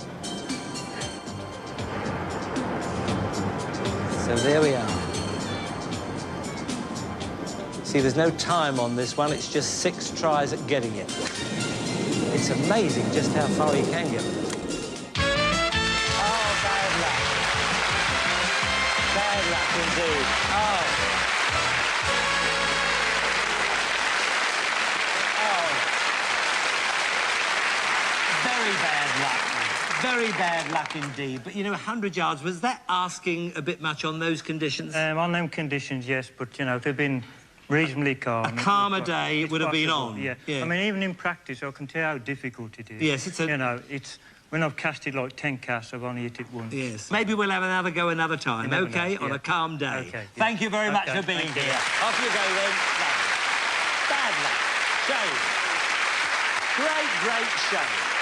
Speaker 1: So there we are. See, there's no time on this one. It's just 6 tries at getting it. It's amazing just how far he can get. Oh, bad luck. Bad luck indeed. Oh. Very bad luck. Very bad luck indeed. But, you know, 100 yards, was that asking a bit much on those conditions?
Speaker 10: On them conditions, yes, but, you know, if they'd been reasonably calm...
Speaker 1: A calmer day, it would have been on.
Speaker 10: Yeah. I mean, even in practice, I can tell how difficult it is.
Speaker 1: Yes, it's a...
Speaker 10: You know, it's... When I've casted, like, 10 casts, I've only hit it once.
Speaker 1: Yes. Maybe we'll have another go another time, OK? On a calm day.
Speaker 10: OK.
Speaker 1: Thank you very much for being here. Off you go, then. Bad luck. Shame. Great, great shame.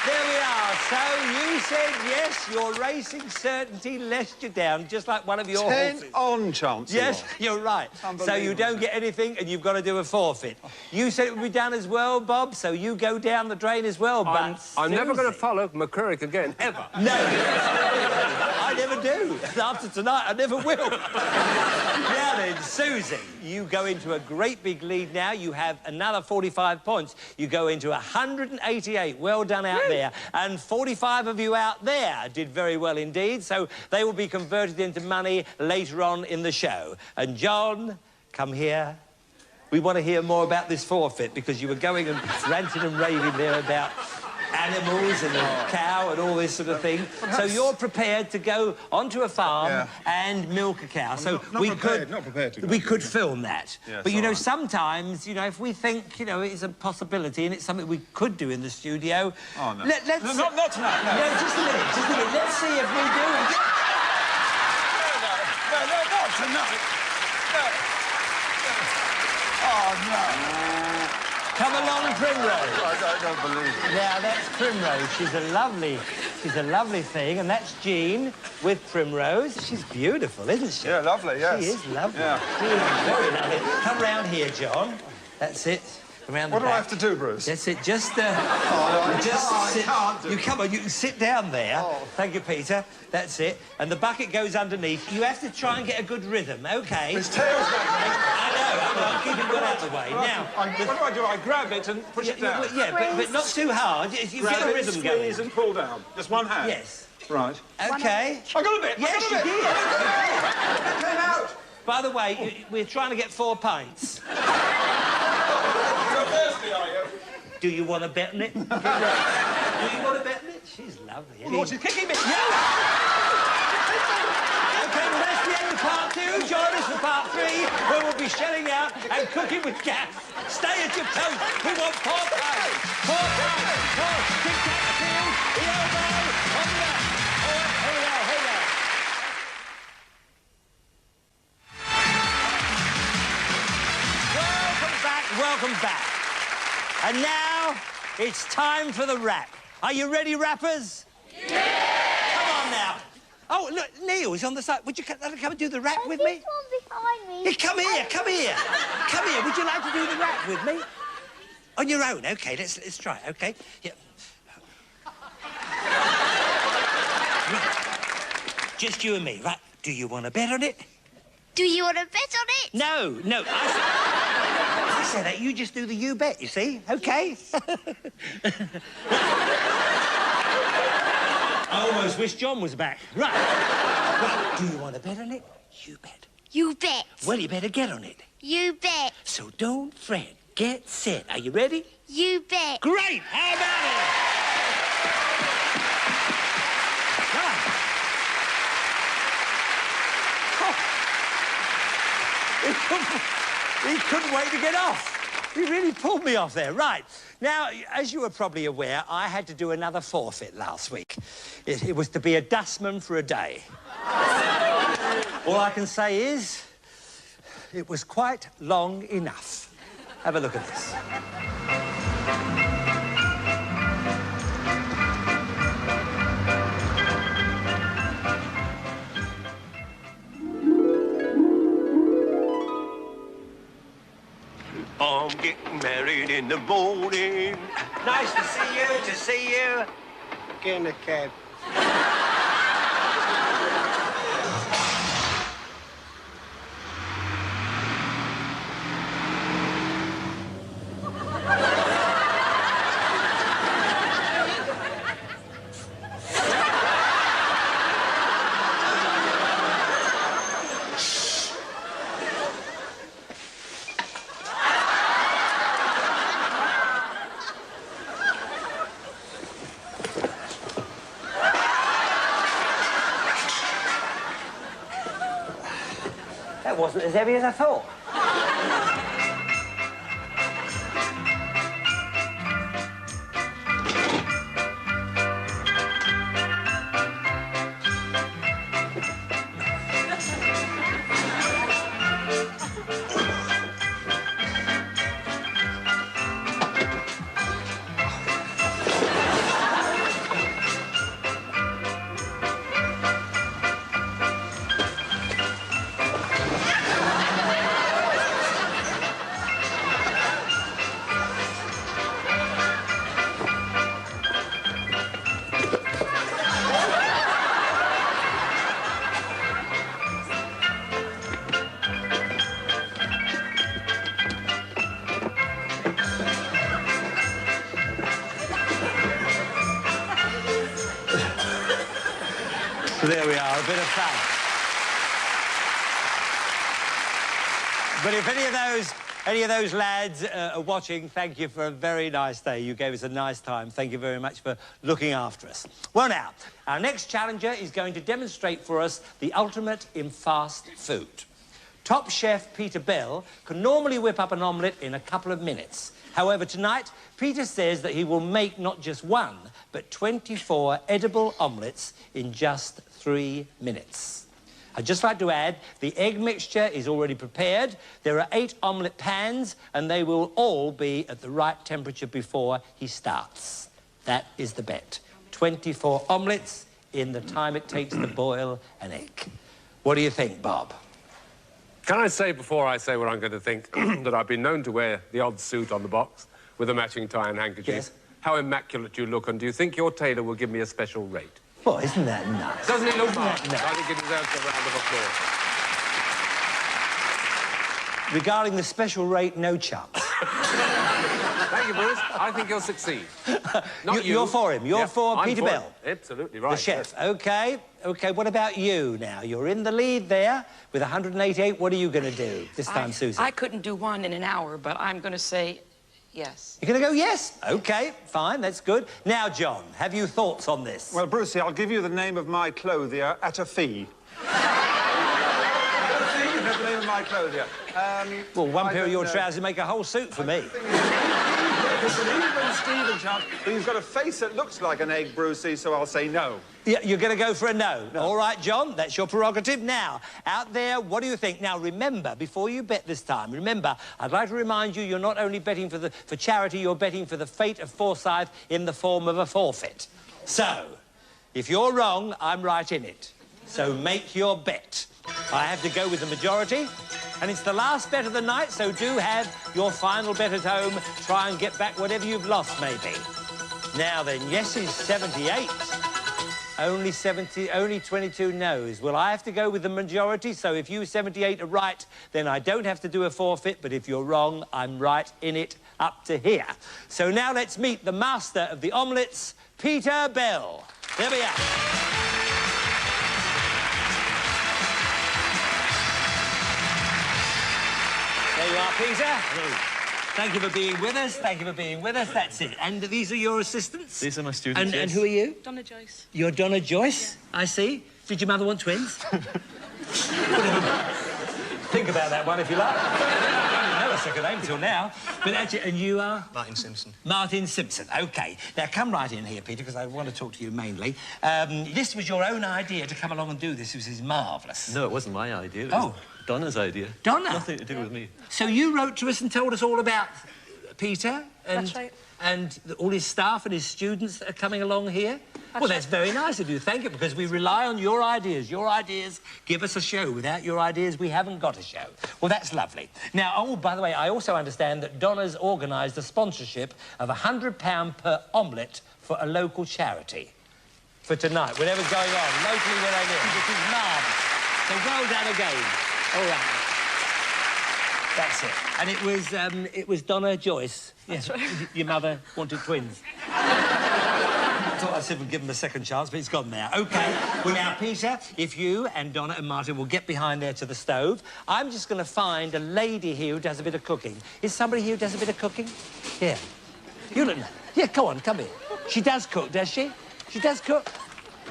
Speaker 1: There we are. So you said yes, your racing certainty let you down, just like one of your
Speaker 5: 10
Speaker 1: horses.
Speaker 5: on chance.
Speaker 1: Yes, you're right. So you don't get anything and you've got to do a forfeit. You said it would be done as well, Bob, so you go down the drain as well, but...
Speaker 3: I'm never going to follow McCurrick again, ever.
Speaker 1: No. I never do. After tonight, I never will. Now then, Susie, you go into a great big lead now. You have another 45 points. You go into 188. Well done out there. And 45 of you out there did very well indeed, so they will be converted into money later on in the show. And John, come here. We want to hear more about this forfeit, because you were going and ranting and raving there about animals and the cow and all this sort of thing. So you're prepared to go onto a farm and milk a cow. So
Speaker 5: not prepared to go.
Speaker 1: We could film that.
Speaker 5: Yes,
Speaker 1: but, you know,
Speaker 5: all right.
Speaker 1: sometimes, you know, if we think, you know, it's a possibility and it's something we could do in the studio...
Speaker 5: Oh, no.
Speaker 1: Let's...
Speaker 5: Not tonight, no.
Speaker 1: No, just a minute. Let's see if we do it.
Speaker 5: No, not tonight. No. Oh, no.
Speaker 1: Come along, Primrose.
Speaker 5: I don't believe it.
Speaker 1: Now, that's Primrose. She's a lovely thing, and that's Jean with Primrose. She's beautiful, isn't she?
Speaker 5: Yeah, lovely, yes.
Speaker 1: She is lovely.
Speaker 5: Yeah.
Speaker 1: She is very lovely. Come round here, John. That's it. Around the
Speaker 5: What do I
Speaker 1: back.
Speaker 5: have to do, Bruce?
Speaker 1: That's it. Just, sit.
Speaker 5: can't do
Speaker 1: You come on. You can sit down there. Oh. Thank you, Peter. That's it. And the bucket goes underneath. You have to try and get a good rhythm, OK?
Speaker 5: His tail's back.
Speaker 1: I know. I'm keeping one out of the way. Now,
Speaker 5: What do? I grab it and push it down.
Speaker 1: but not too hard. You
Speaker 5: Grab
Speaker 1: get a
Speaker 5: it,
Speaker 1: rhythm
Speaker 5: squeeze
Speaker 1: going.
Speaker 5: and pull down. Just one hand.
Speaker 1: Yes.
Speaker 5: Right.
Speaker 1: OK.
Speaker 5: I got a bit.
Speaker 1: Yes, you
Speaker 5: I got a bit.
Speaker 1: did.
Speaker 5: It came out.
Speaker 1: By the way, we're trying to get 4 pints.
Speaker 5: You're thirsty, are you?
Speaker 1: Do you want to bet on it? Do you want to bet on it? She's lovely. Isn't
Speaker 5: Lord, she's kicking me.
Speaker 1: OK, well, that's the end of part 2. Join us for part 3, where we'll be shelling out and cooking with gas. Stay at your post. We want 4 pints. 4 pints. 4. Kick out the field. The elbow. On the left. All right, here we go. Here we go. Welcome back. And now it's time for the rap. Are you ready, rappers? Yeah! Come on now. Oh, look, Neil is on the side. Would you come and do the rap with me?
Speaker 9: This one behind me.
Speaker 1: Yeah, come here. Come here. Would you like to do the rap with me? On your own, OK. Let's try it, OK? Yeah. Right. Just you and me, right? Do you want to bet on it?
Speaker 9: Do you want to bet on it?
Speaker 1: No. I said that. You just do the you bet, you see? OK? I almost wish John was back. Right. Do you want to bet on it? You bet.
Speaker 9: You bet.
Speaker 1: Well, you better get on it.
Speaker 9: You bet.
Speaker 1: So don't fret. Get set. Are you ready?
Speaker 9: You bet.
Speaker 1: Great! How about it? Right. He couldn't wait to get off. He really pulled me off there. Right. Now, as you were probably aware, I had to do another forfeit last week. It was to be a dustman for a day. All I can say is, it was quite long enough. Have a look at this.
Speaker 11: I'm getting married in the morning.
Speaker 1: Nice to see you.
Speaker 11: Get in the cab.
Speaker 1: That wasn't as heavy as I thought. There we are, a bit of fun. But if any of those Any of those lads are watching, thank you for a very nice day. You gave us a nice time. Thank you very much for looking after us. Well, now, our next challenger is going to demonstrate for us the ultimate in fast food. Top chef Peter Bell can normally whip up an omelette in a couple of minutes. However, tonight, Peter says that he will make not just one, but 24 edible omelettes in just 3 minutes. I'd just like to add, the egg mixture is already prepared. There are 8 omelette pans, and they will all be at the right temperature before he starts. That is the bet. 24 omelettes in the time it takes to boil an egg. What do you think, Bob?
Speaker 3: Can I say, before I say what I'm going to think, that I've been known to wear the odd suit on the box with a matching tie and handkerchief?
Speaker 1: Yes.
Speaker 3: How immaculate you look, and do you think your tailor will give me a special rate?
Speaker 1: Well, isn't that nice?
Speaker 3: Doesn't it look nice?
Speaker 1: Nice?
Speaker 3: I think it deserves a round of applause.
Speaker 1: Regarding the special rate, no chance.
Speaker 3: Thank you, Bruce. I think you'll succeed. Not you.
Speaker 1: You're for him. You're for Peter Bell.
Speaker 3: Him. Absolutely right.
Speaker 1: The chef. Yes. OK. OK, what about you now? You're in the lead there with 188. What are you going to do this time, Susan?
Speaker 4: I couldn't do one in an hour, but I'm going to say yes.
Speaker 1: You're going to go yes? OK, fine, that's good. Now, John, have you thoughts on this?
Speaker 5: Well, Brucey, I'll give you the name of my clothier at a fee. The name of my clothier.
Speaker 1: Well, one pair of your trousers make a whole suit for me.
Speaker 5: It's an even Steven chance, but he's got a face that looks like an egg, Brucey, so I'll say no.
Speaker 1: Yeah, you're going to go for a no. All right, John, that's your prerogative. Now, out there, what do you think? Now, remember, before you bet this time, remember, I'd like to remind you, you're not only betting for charity, you're betting for the fate of Forsyth in the form of a forfeit. So, if you're wrong, I'm right in it. So make your bet. I have to go with the majority, and it's the last bet of the night, so do have your final bet at home. Try and get back whatever you've lost, maybe. Now then, yes is 78. Only 22 no's. Well, I have to go with the majority, so if you 78 are right, then I don't have to do a forfeit, but if you're wrong, I'm right in it up to here. So now let's meet the master of the omelettes, Peter Bell. There we are. There you are, Peter. Hello. Thank you for being with us. Thank you for being with us. That's it. And these are your assistants?
Speaker 8: These are my students,
Speaker 1: And who are you?
Speaker 4: Donna Joyce.
Speaker 1: You're Donna Joyce? Yeah. I see. Did your mother want twins? Think about that one if you like. I didn't know a second name until now. But actually, and you are?
Speaker 6: Martin Simpson.
Speaker 1: Martin Simpson. OK. Now, come right in here, Peter, because I want to talk to you mainly. This was your own idea to come along and do this. This is marvellous.
Speaker 8: No, it wasn't my idea. It was Donna's idea.
Speaker 1: Donna?
Speaker 8: Nothing to do with me.
Speaker 1: So you wrote to us and told us all about Peter and...
Speaker 4: That's right.
Speaker 1: And all his staff and his students that are coming along here? That's very nice of you. Thank you, because we rely on your ideas. Your ideas give us a show. Without your ideas, we haven't got a show. Well, that's lovely. Now, oh, by the way, I also understand that Donna's organised a sponsorship of £100 per omelette for a local charity for tonight, whatever's going on, locally where they live. This is marvellous. So well done again. All right. That's it. And it was Donna Joyce. Yes. Right. Your mother wanted twins. I thought I said we'd give them a second chance, but it's gone now. OK. Well, now, Peter, if you and Donna and Martin will get behind there to the stove, I'm just going to find a lady here who does a bit of cooking. Is somebody here who does a bit of cooking? Here. You look... Yeah, come on, come here. She does cook, does she? She does cook?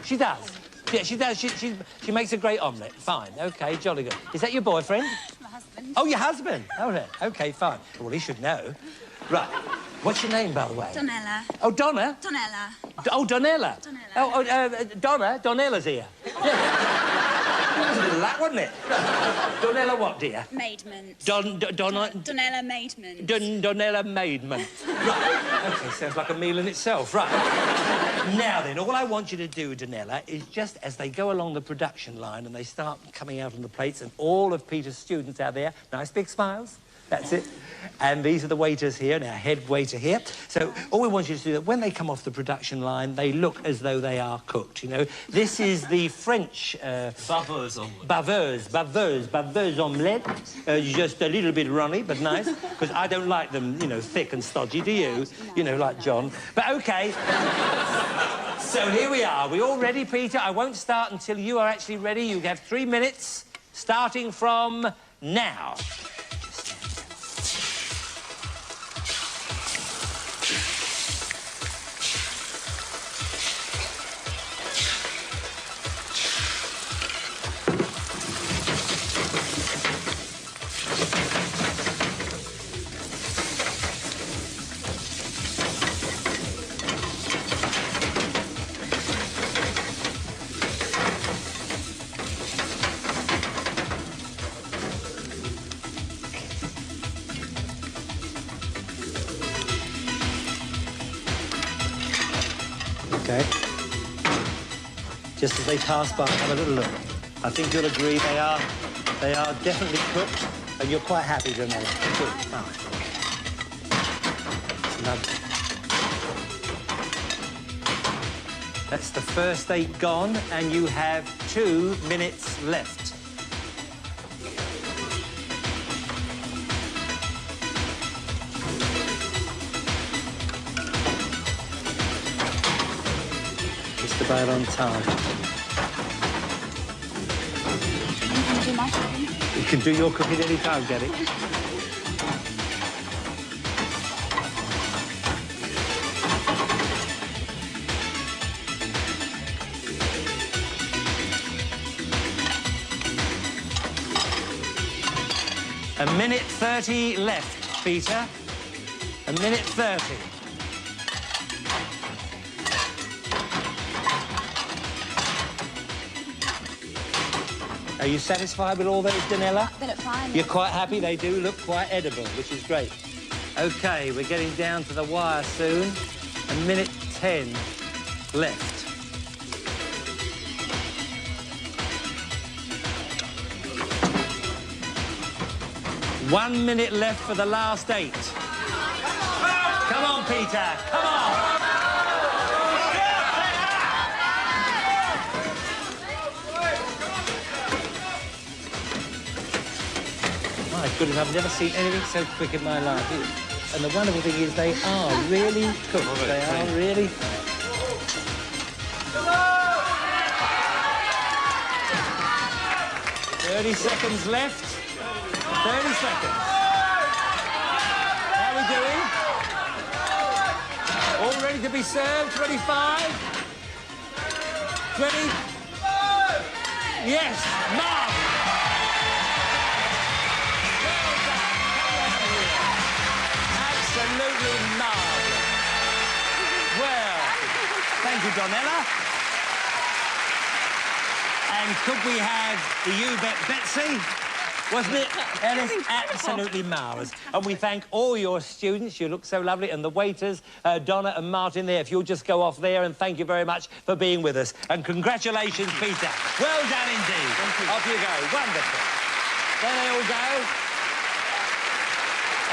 Speaker 1: She does. Yeah, she does. She makes a great omelette. Fine. OK, jolly good. Is that your boyfriend?
Speaker 2: My husband.
Speaker 1: Oh, your husband? Oh, no. OK, fine. Well, he should know. Right. What's your name, by the way?
Speaker 2: Donella.
Speaker 1: Oh, Donna?
Speaker 2: Donella.
Speaker 1: Oh, Donella.
Speaker 2: Donella.
Speaker 1: Donna? Donella's here. Yeah. That was a little that, wasn't it? Donella what, dear?
Speaker 2: Maidment.
Speaker 1: Donella
Speaker 2: Maidment.
Speaker 1: Donella Maidment. Right. OK, sounds like a meal in itself. Right. Now, then, all I want you to do, Donella, is just as they go along the production line and they start coming out on the plates and all of Peter's students out there, nice big smiles. That's it. And these are the waiters here, and our head waiter here. So all we want you to do is that when they come off the production line, they look as though they are cooked, you know. This is the French...
Speaker 8: Baveuse omelette.
Speaker 1: Baveuse omelette. Just a little bit runny, but nice, because I don't like them, you know, thick and stodgy, do you?
Speaker 2: No.
Speaker 1: You know, like John. But OK. So here we are. We all ready, Peter? I won't start until you are actually ready. You have 3 minutes, starting from now. OK. Just as they pass by, have a little look. I think you'll agree they are definitely cooked, and you're quite happy, Janelle. Good. Fine. Lovely. That's the first 8 gone, and you have 2 minutes left. Just about on time. You can do your cooking any time, Gabby. A minute 30 left, Peter. A minute 30. Are you satisfied with all those, Danella?
Speaker 2: They look fine.
Speaker 1: You're quite happy? They do look quite edible, which is great. OK, we're getting down to the wire soon. A minute 10 left. 1 minute left for the last 8. Come on, Peter, come on! My goodness, I've never seen anything so quick in my life. And the wonderful thing is they are really cooked. They are really... ...30 seconds left. 30 seconds. How are we doing? All ready to be served? 25? 20? Yes, Mark! Absolutely marvellous. Well, thank you, Donella. And could we have the You Bet Betsy? Wasn't it, Ellis? Absolutely marvellous. And we thank all your students. You look so lovely. And the waiters, Donna and Martin there, if you'll just go off there. And thank you very much for being with us. And congratulations, Peter. Well done indeed. Off you go. Wonderful. There they all go.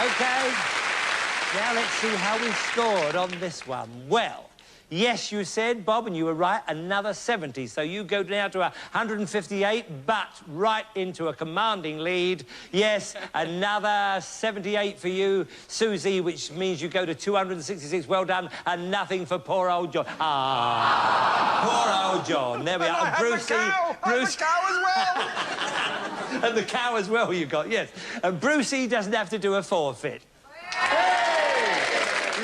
Speaker 1: OK. Now let's see how we scored on this one. Well, yes, you said, Bob, and you were right, another 70. So you go now to 158, but right into a commanding lead. Yes, another 78 for you, Susie, which means you go to 266. Well done, and nothing for poor old John. Ah, poor old John. There we are. And Brucey...
Speaker 11: Bruce. And the cow as well.
Speaker 1: And the cow as well, you got, yes. And Brucey doesn't have to do a forfeit.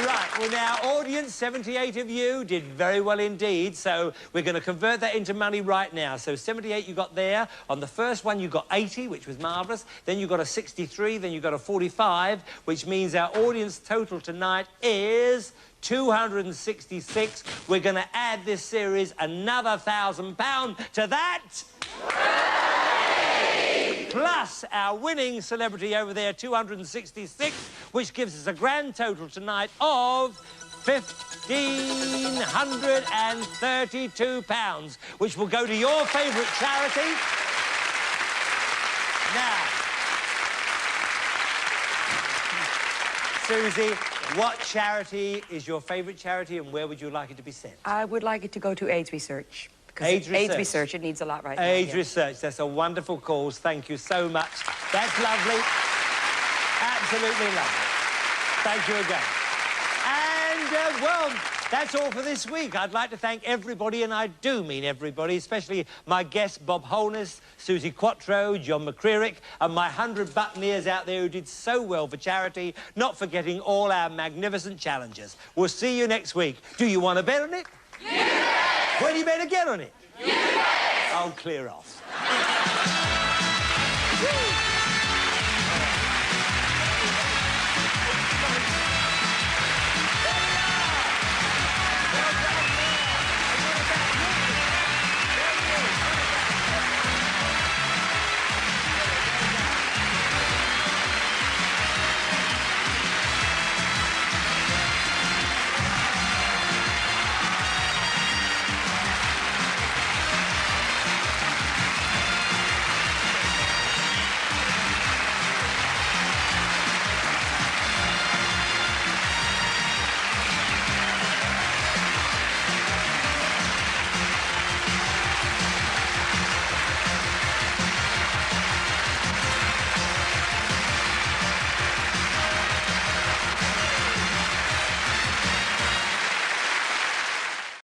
Speaker 1: Right, well, now, audience, 78 of you did very well indeed, so we're going to convert that into money right now. So 78 you got there. On the first one, you got 80, which was marvellous. Then you got a 63, then you got a 45, which means our audience total tonight is 266. We're going to add this series another £1,000 to that. Plus our winning celebrity over there, 266, which gives us a grand total tonight of £1,532, which will go to your favourite charity. Now, Susie, what charity is your favourite charity and where would you like it to be sent?
Speaker 4: I would like it to go to AIDS research.
Speaker 1: AIDS
Speaker 4: research, it needs a lot right now.
Speaker 1: AIDS research, that's a wonderful cause. Thank you so much. That's lovely. Absolutely lovely. Thank you again. And, well, that's all for this week. I'd like to thank everybody, and I do mean everybody, especially my guests, Bob Holness, Susie Quattro, John McCreerick, and my 100 buccaneers out there who did so well for charity, not forgetting all our magnificent challengers. We'll see you next week. Do you want to bet on it? Yeah! When are you better get on it? Yeah! Oh, clear off.